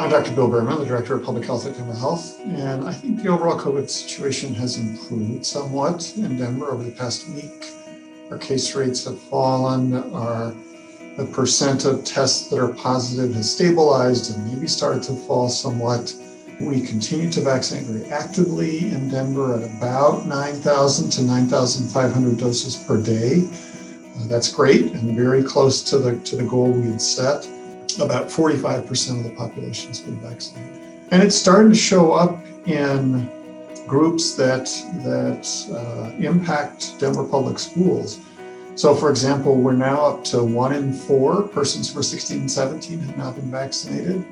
I'm Dr. Bill Burman, the Director of Public Health at Denver Health, and I think the overall COVID situation has improved somewhat in Denver over the past week. Our case rates have fallen, the percent of tests that are positive has stabilized and maybe started to fall somewhat. We continue to vaccinate very actively in Denver at about 9,000 to 9,500 doses per day. That's great and very close to the goal we had set. About 45% of the population has been vaccinated. And it's starting to show up in groups that impact Denver public schools. So for example, we're now up to 1 in 4 persons who are 16 and 17 have now been vaccinated.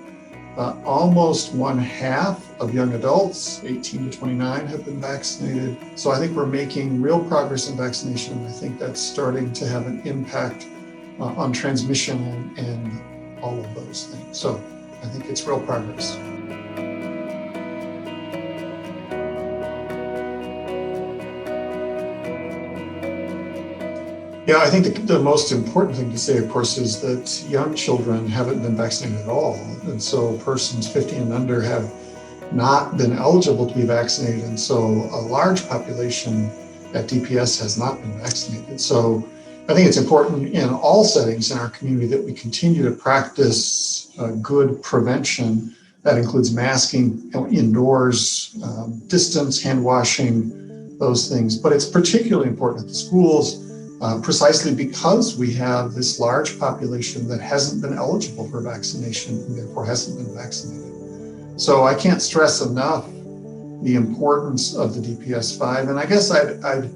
Almost 1/2 of young adults, 18 to 29, have been vaccinated. So I think we're making real progress in vaccination. And I think that's starting to have an impact on transmission and all of those things. So I think it's real progress. Yeah, I think the most important thing to say, of course, is that young children haven't been vaccinated at all. And so persons 15 and under have not been eligible to be vaccinated. And so a large population at DPS has not been vaccinated. So I think it's important in all settings in our community that we continue to practice good prevention. That includes masking indoors, distance, hand washing, those things. But it's particularly important at the schools, precisely because we have this large population that hasn't been eligible for vaccination and therefore hasn't been vaccinated. So I can't stress enough the importance of the DPS-5. And I guess I'd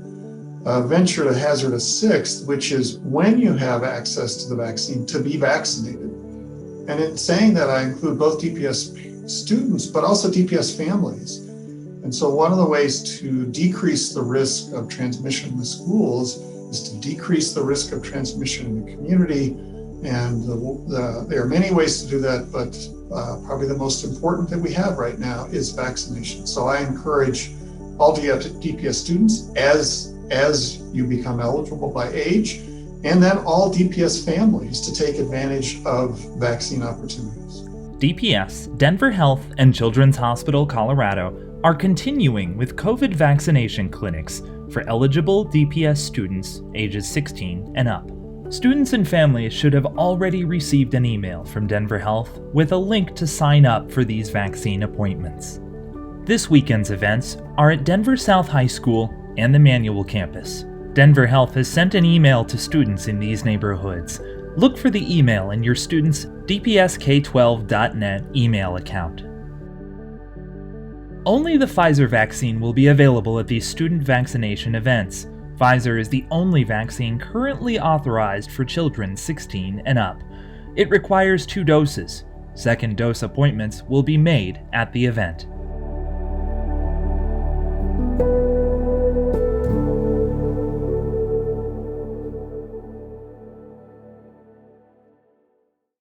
venture to hazard a sixth, which is when you have access to the vaccine, to be vaccinated. And in saying that, I include both DPS students, but also DPS families. And so one of the ways to decrease the risk of transmission in the schools is to decrease the risk of transmission in the community. And there are many ways to do that, but probably the most important that we have right now is vaccination. So I encourage all DPS students, as you become eligible by age, and then all DPS families to take advantage of vaccine opportunities. DPS, Denver Health, and Children's Hospital Colorado are continuing with COVID vaccination clinics for eligible DPS students ages 16 and up. Students and families should have already received an email from Denver Health with a link to sign up for these vaccine appointments. This weekend's events are at Denver South High School and the Manual campus. Denver Health has sent an email to students in these neighborhoods. Look for the email in your student's dpsk12.net email account. Only the Pfizer vaccine will be available at these student vaccination events. Pfizer is the only vaccine currently authorized for children 16 and up. It requires 2 doses. Second dose appointments will be made at the event.